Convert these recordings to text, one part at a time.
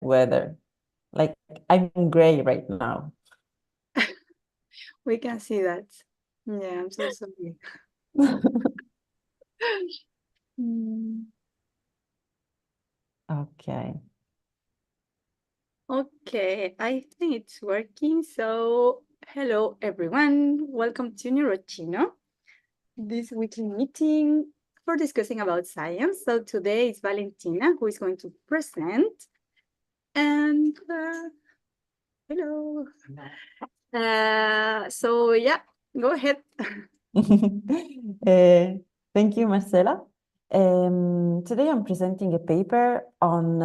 weather. Like I'm gray right now. We can see that. Yeah, I'm so sorry. Mm, Okay. Okay, I think it's working. So, hello everyone. Welcome to Neuroccino, this weekly meeting for discussing about science. So today is Valentina who is going to present. And hello. So yeah, go ahead. Thank you, Marcela. Today I'm presenting a paper on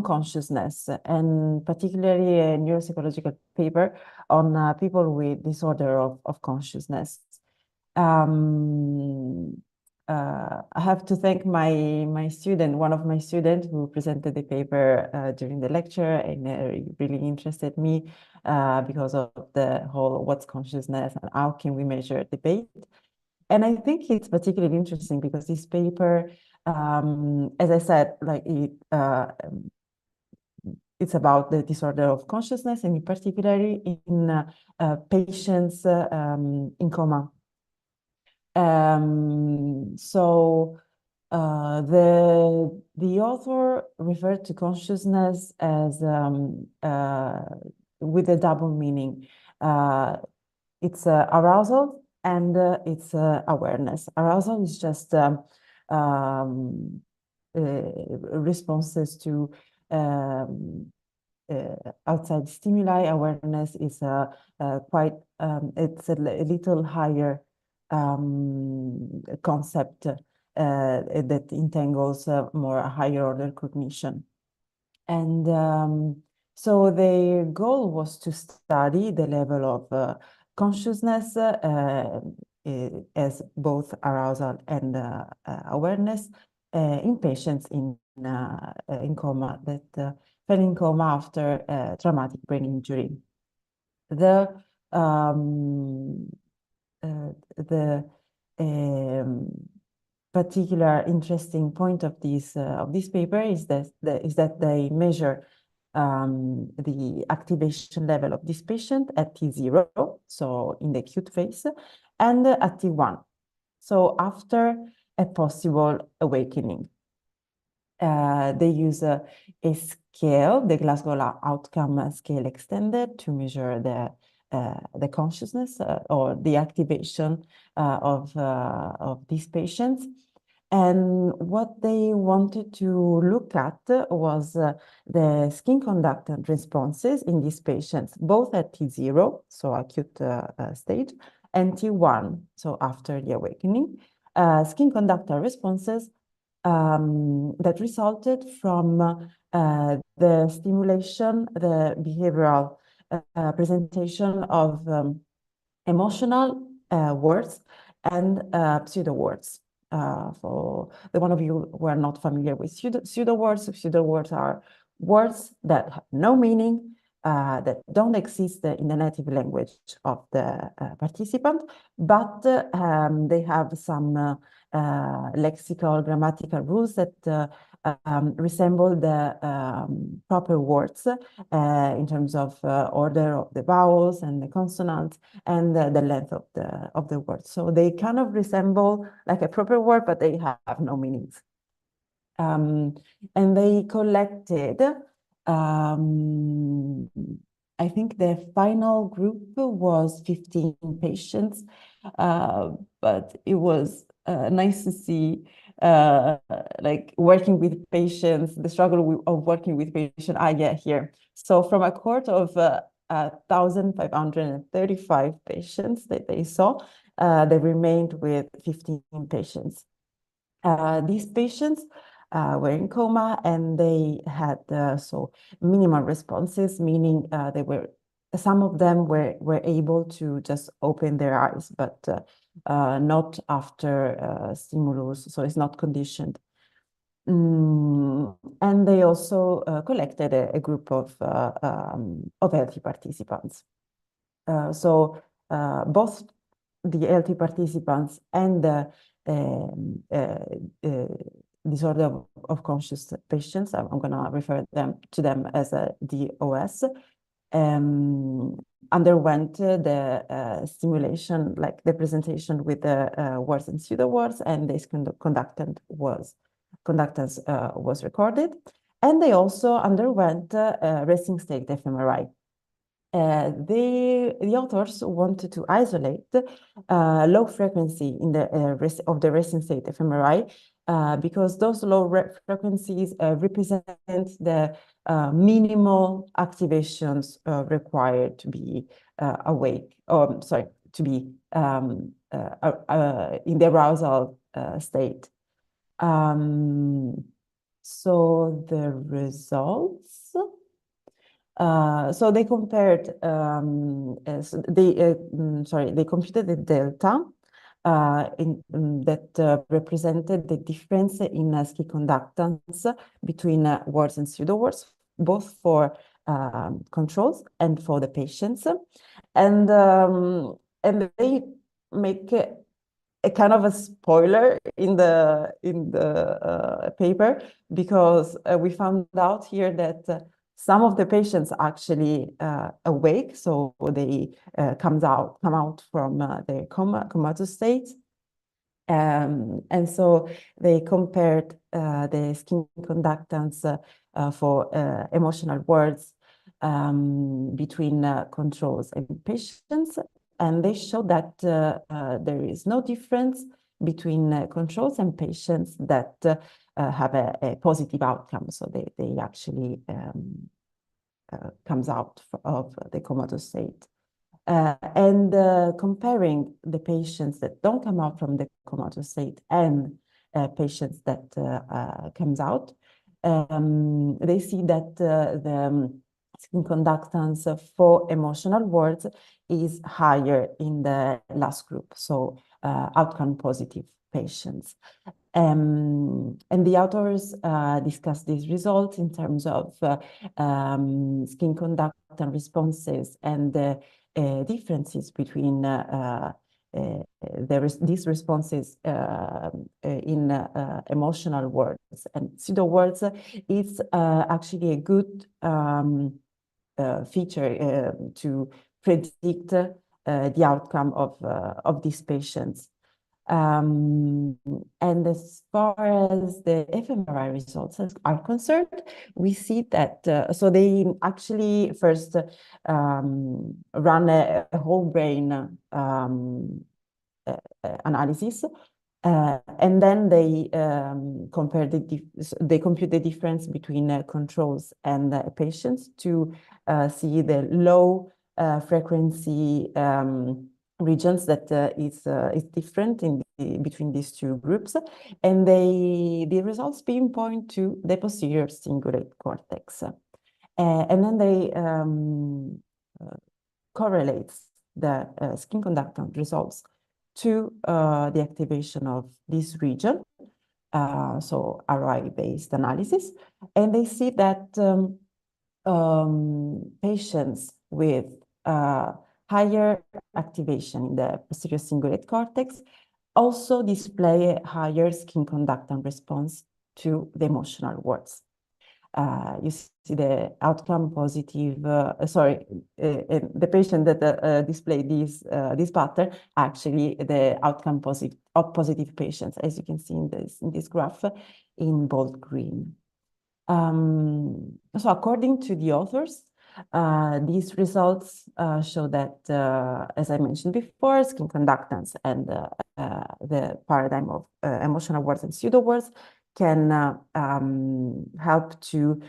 consciousness, and particularly a neuropsychological paper on people with disorder of consciousness. I have to thank my student, one of my students who presented the paper during the lecture, and really interested me because of the whole what's consciousness and how can we measure debate. And I think it's particularly interesting because this paper, as I said, like it's about the disorder of consciousness, and in particularly in patients in coma. So the author referred to consciousness as with a double meaning. It's arousal and it's awareness. Arousal is just responses to outside stimuli. Awareness is quite it's a little higher concept that entangles more higher order cognition. And so the goal was to study the level of consciousness as both arousal and awareness in patients in coma that fell in coma after traumatic brain injury. The particular interesting point of this paper is that they measure the activation level of this patient at T0, so in the acute phase, and at T1, so after a possible awakening. They use a scale, the Glasgow Outcome Scale Extended, to measure the consciousness or the activation of these patients. And what they wanted to look at was the skin conduct and responses in these patients, both at T0, so acute stage, and T1, so after the awakening. Skin conductor responses that resulted from the stimulation, the behavioral presentation of emotional words and pseudo-words. For the one of you who are not familiar with pseudo-words are words that have no meaning, that don't exist in the native language of the participant, but they have some lexical, grammatical rules that resemble the proper words in terms of order of the vowels and the consonants and the length of the word. So they kind of resemble like a proper word, but they have no meanings. And they collected, I think the final group was 15 patients, but it was nice to see like working with patients, the struggle of working with patients I get here. So from a cohort of 1,535 patients that they saw, they remained with 15 patients. These patients were in coma, and they had so minimal responses, meaning some of them were able to just open their eyes, but not after stimulus, so it's not conditioned. And they also collected a group of healthy participants. So both the healthy participants and the disorder of conscious patients. I'm going to refer to them as a DOS. Underwent the stimulation, like the presentation with the words and pseudo-words, and this conductance was recorded. And they also underwent resting state fMRI. The authors wanted to isolate low frequency in the of the resting state fMRI because those low frequencies represent the minimal activations required to be awake, or sorry, to be in the arousal state. So the results. So they compared, they computed the delta that represented the difference in skin conductance between words and pseudo-words, both for controls and for the patients. And they make a kind of a spoiler in the paper, because we found out here that some of the patients actually awake, so they come out from their comatose state. And so they compared the skin conductance for emotional words between controls and patients. And they show that there is no difference between controls and patients that have a positive outcome. So they actually comes out of the comatose state. And comparing the patients that don't come out from the comatose state and patients that comes out, they see that the skin conductance for emotional words is higher in the last group, so outcome positive patients. And the authors discussed these results in terms of skin conductance responses and differences between these responses in emotional words and pseudo-words. Is actually a good feature to predict the outcome of these patients. And as far as the fMRI results are concerned, we see that, so they actually first run a whole brain analysis, and then they they compute the difference between controls and patients to see the low frequency regions that is different in between these two groups, and the results pinpoint to the posterior cingulate cortex, and then they correlate the skin conductance results to the activation of this region, so ROI-based analysis, and they see that patients with higher activation in the posterior cingulate cortex also display a higher skin conductance response to the emotional words. You see the outcome positive, the patient that displayed this pattern, actually the outcome positive patients, as you can see in this graph in bold green. So according to the authors, these results show that, as I mentioned before, skin conductance and the paradigm of emotional words and pseudo-words can help to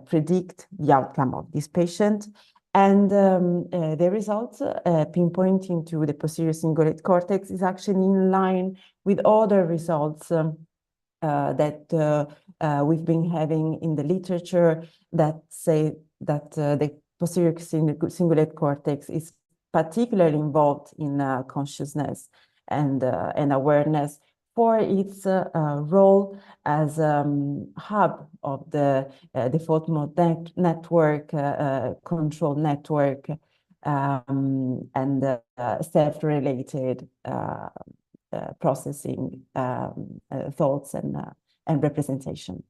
predict the outcome of this patient. And the results pinpointing to the posterior cingulate cortex is actually in line with other results that we've been having in the literature that say that the posterior cingulate cortex is particularly involved in consciousness and awareness for its role as hub of the default mode network, control network, and self-related processing thoughts and and representation.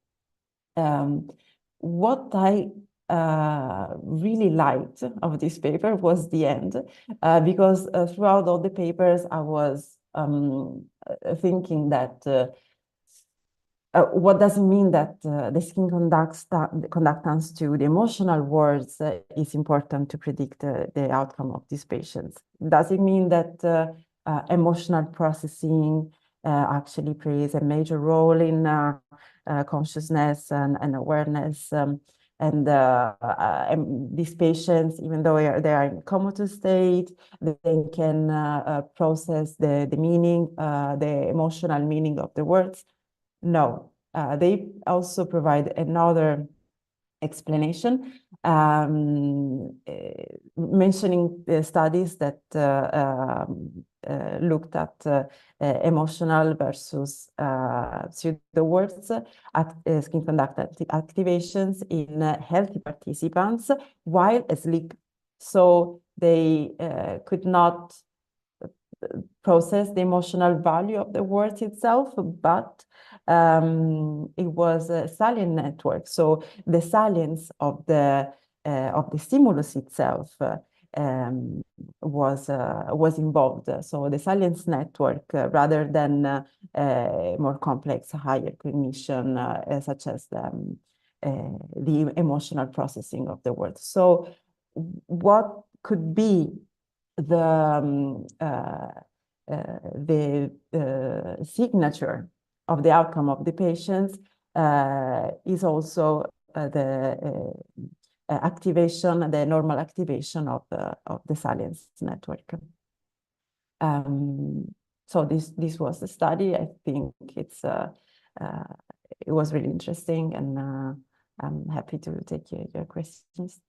What I really liked of this paper was the end, because throughout all the papers, I was thinking that what does it mean that the skin conductance to the emotional words is important to predict the outcome of these patients? Does it mean that emotional processing actually plays a major role in consciousness and awareness? And these patients, even though they are in comatose state, they can process the meaning, the emotional meaning of the words. No, they also provide another explanation, mentioning the studies that looked at emotional versus pseudo-words skin conductance activations in healthy participants while asleep. So they could not process the emotional value of the words itself, but it was a salient network. So the salience of the stimulus itself was involved. So the salience network, rather than more complex, higher cognition, such as the emotional processing of the words. So what could be the signature of the outcome of the patients is also the activation, the normal activation of the salience network. So this was the study. I think it was really interesting, and I'm happy to take your questions.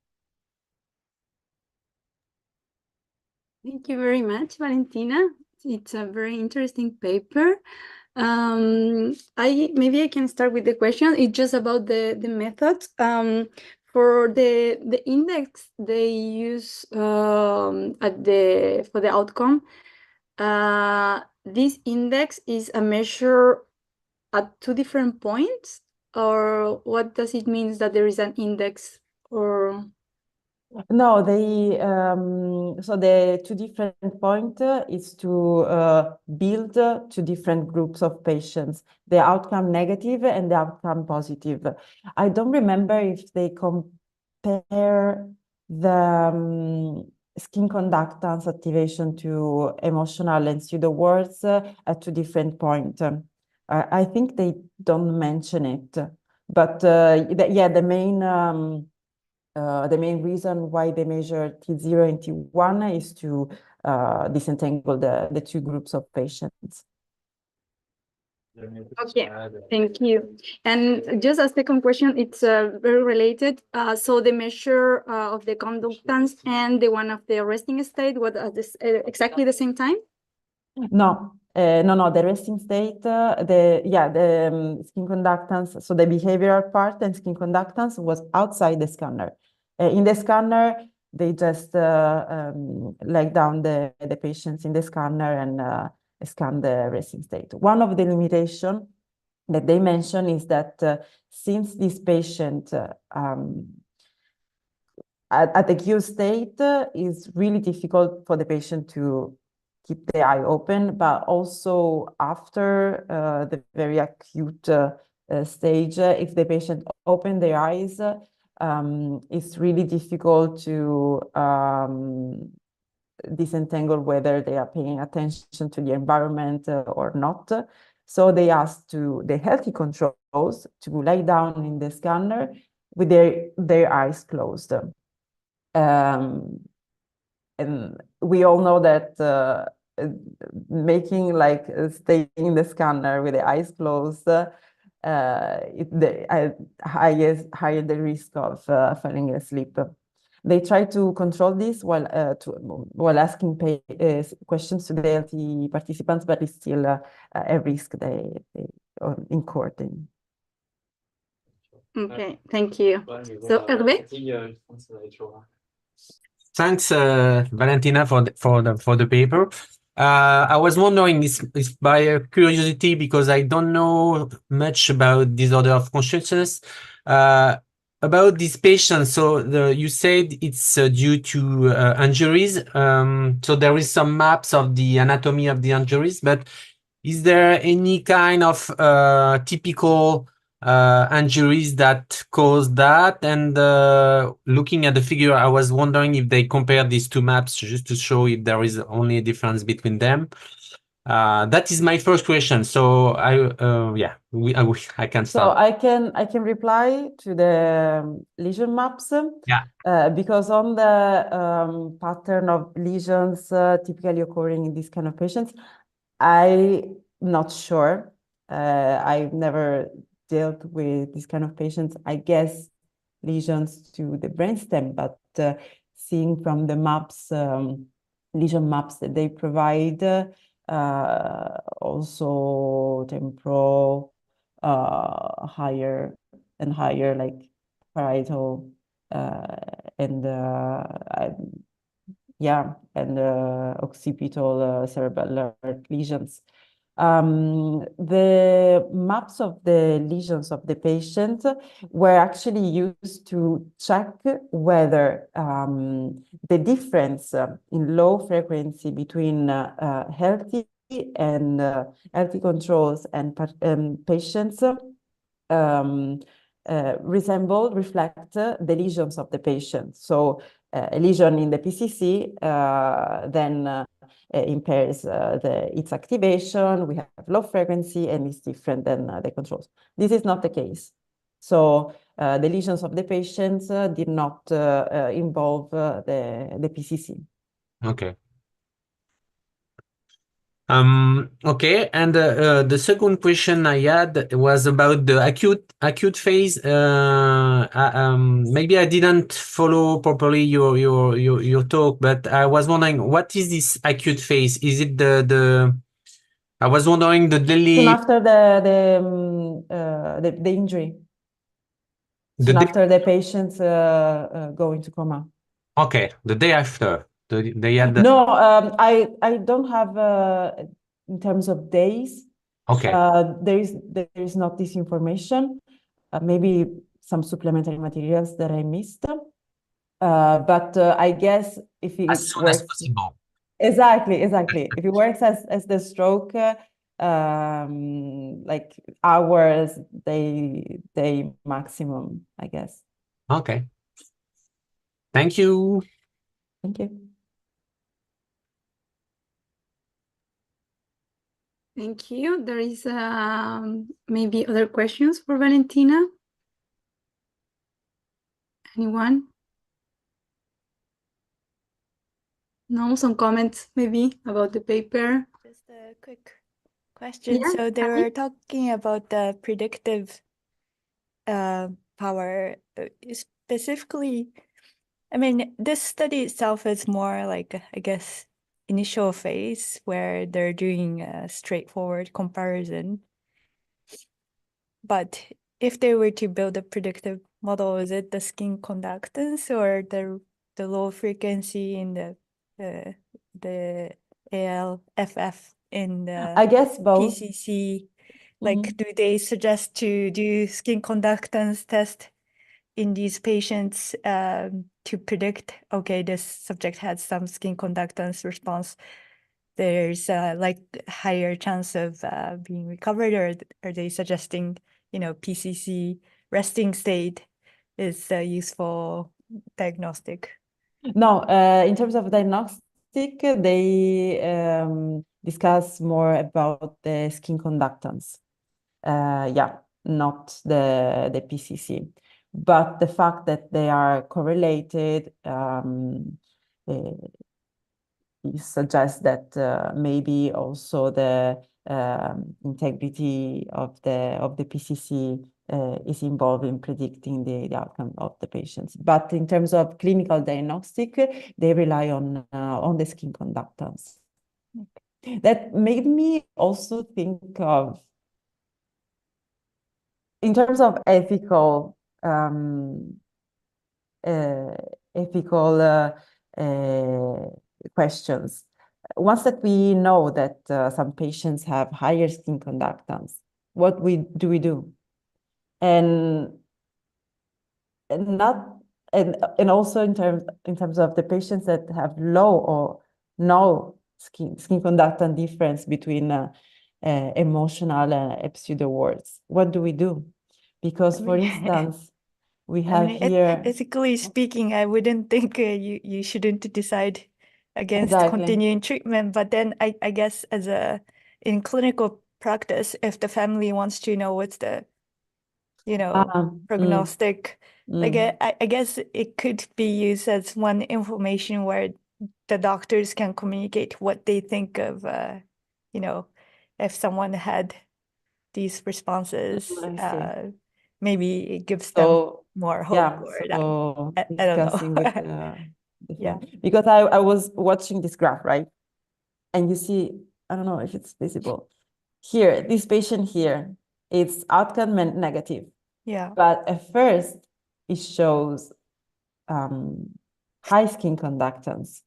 Thank you very much, Valentina. It's a very interesting paper. Maybe I can start with the question. It's just about the methods. For the index they use for the outcome. This index is a measure at 2 different points, or what does it mean that there is an index? Or no, so the 2 different point is to build 2 different groups of patients, the outcome negative and the outcome positive. I don't remember if they compare the skin conductance activation to emotional and pseudo-words at 2 different points. I think they don't mention it, but yeah, the main reason why they measure T0 and T1 is to disentangle the 2 groups of patients. Okay, thank you. And just a second question, it's very related. So the measure of the conductance and the one of the resting state, what are this exactly the same time? No, the resting state, the skin conductance, so the behavioral part and skin conductance was outside the scanner. In the scanner, they just lay down the patients in the scanner and scan the resting state. One of the limitations that they mention is that since this patient at the acute state is really difficult for the patient to keep the eye open, but also after the very acute stage, if the patient open their eyes, it's really difficult to disentangle whether they are paying attention to the environment or not. So they asked the healthy controls to lay down in the scanner with their eyes closed. And we all know that making staying in the scanner with the eyes closed, higher the risk of falling asleep. They try to control this while asking questions to the healthy participants, but it's still a risk they incurred in. Okay, thank you. So Hervé? Thanks, Valentina, for the paper. I was wondering if by curiosity, because I don't know much about disorder of consciousness, uh, about these patients. So you said it's due to injuries. So there is some maps of the anatomy of the injuries, but is there any kind of typical injuries that cause that? And looking at the figure, I was wondering if they compare these two maps just to show if there is only a difference between them. That is my first question. So I can So start. I can reply to the lesion maps Yeah. because on the pattern of lesions typically occurring in these kind of patients, I'm not sure. I've never dealt with this kind of patients. I guess lesions to the brainstem, but seeing from the maps, lesion maps that they provide, also temporal, higher and higher, like parietal, and yeah, and occipital cerebellar lesions. The maps of the lesions of the patient were actually used to check whether the difference in low frequency between healthy and healthy controls and patients reflect the lesions of the patient. So a lesion in the PCC then impairs its activation. We have low frequency and it's different than the controls. This is not the case. So the lesions of the patients did not involve the PCC. Okay. Okay, and the second question I had was about the acute phase. Maybe I didn't follow properly your talk, but I was wondering what is this acute phase? Is it the I was wondering the Soon daily after the injury, the soon day, after the patients go into coma. okay, the day after they had the No, I don't have in terms of days. okay. There is not this information. Maybe some supplementary materials that I missed. But I guess if As it soon as works possible. exactly. If it works as the stroke, like hours, they maximum, I guess. Okay. Thank you. Thank you. Thank you. There is maybe other questions for Valentina? Anyone? No, some comments maybe about the paper. Just a quick question. Yeah, So they hi. were talking about the predictive power. Specifically, I mean, this study itself is more like, I guess, initial phase where they're doing a straightforward comparison. But if they were to build a predictive model, is it the skin conductance or the low frequency in the ALFF in the I guess both. PCC? Like, do they suggest to do skin conductance test in these patients to predict, okay, this subject had some skin conductance response, there's like higher chance of being recovered, or are they suggesting, PCC resting state is a useful diagnostic? No, in terms of diagnostic, they discuss more about the skin conductance. Yeah, not the PCC. But the fact that they are correlated suggests that maybe also the integrity of the PCC is involved in predicting the outcome of the patients. But in terms of clinical diagnostic, they rely on the skin conductance. Okay. That made me also think of, in terms of ethical questions. once that we know that some patients have higher skin conductance, what do we do? And also in terms of the patients that have low or no skin conductance difference between emotional and pseudo-words, what do we do? Because, for instance, we have here. Ethically speaking, I wouldn't think you shouldn't decide against continuing treatment. But then I guess in clinical practice, if the family wants to know what's the prognostic, I guess it could be used as one information where the doctors can communicate what they think of, if someone had these responses, maybe it gives them more hope. I don't know. With because I was watching this graph, right? And you see, I don't know if it's visible here, this patient here, it's outcome negative. Yeah. But at first, it shows high skin conductance.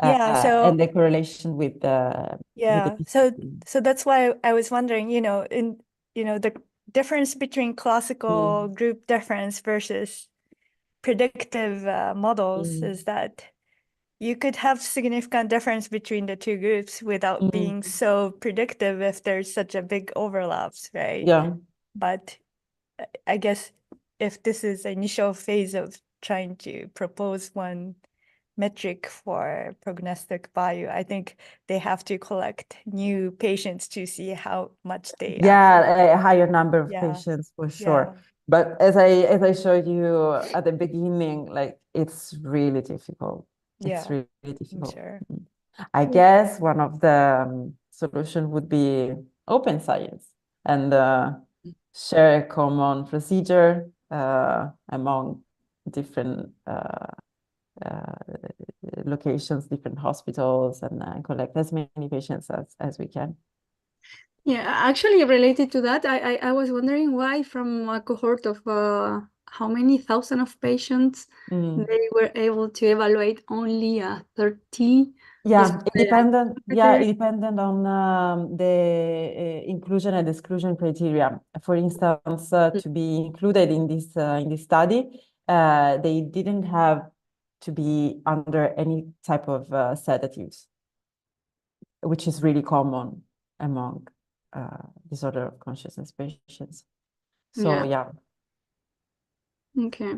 And the correlation with the so that's why I was wondering, the difference between classical group difference versus predictive models is that you could have significant difference between the two groups without being so predictive if there's such a big overlaps, right? Yeah. But I guess if this is the initial phase of trying to propose one metric for prognostic value, I think they have to collect new patients to see how much they a higher number of patients for sure. Yeah. But as I showed you at the beginning, like it's really difficult. It's really difficult. Sure. I guess one of the solution would be open science and share a common procedure among different locations, different hospitals, and collect as many patients as we can. Yeah, actually related to that, I was wondering why from a cohort of how many thousand of patients they were able to evaluate only 30. Yeah, it depended on the inclusion and exclusion criteria. For instance, to be included in this study, they didn't have to be under any type of sedatives, which is really common among disorder of consciousness patients. So yeah. Okay.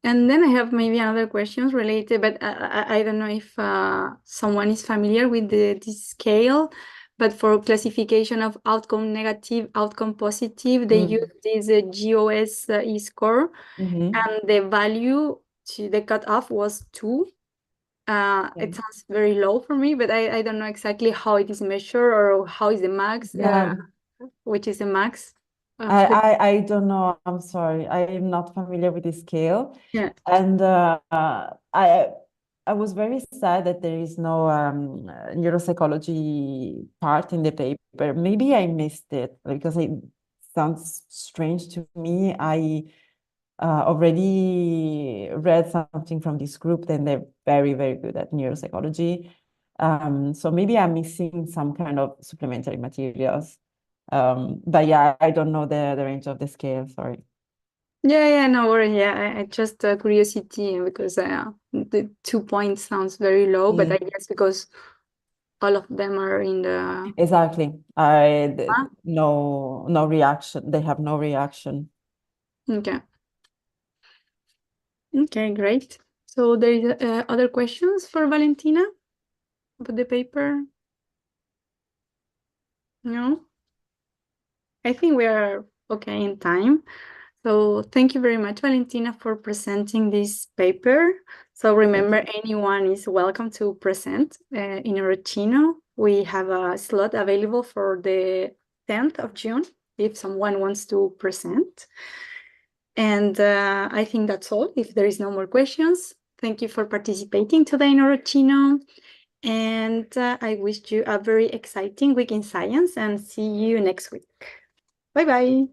And then I have maybe another questions related, but I don't know if someone is familiar with this scale, but for classification of outcome negative, outcome positive, they use this GOS score, and the value to the cutoff was 2. It sounds very low for me, but I don't know exactly how it is measured or how is the max, which is the max. I don't know. I'm sorry. I am not familiar with this scale. Yeah. And I was very sad that there is no neuropsychology part in the paper. Maybe I missed it because it sounds strange to me. I already read something from this group, and they're very, very good at neuropsychology. So maybe I'm missing some kind of supplementary materials. But yeah, I don't know the range of the scale, sorry. Yeah, no worry. Yeah, I just curiosity because the 2 points sounds very low, but I guess because all of them are in the exactly. No reaction. They have no reaction. Okay. Okay, great. So there is other questions for Valentina about the paper? No? I think we are okay in time. So thank you very much, Valentina, for presenting this paper. So remember, anyone is welcome to present in Neuroccino. We have a slot available for the 10th of June if someone wants to present. And I think that's all. If there is no more questions, thank you for participating today in Neuroccino. And I wish you a very exciting week in science and see you next week. Bye-bye.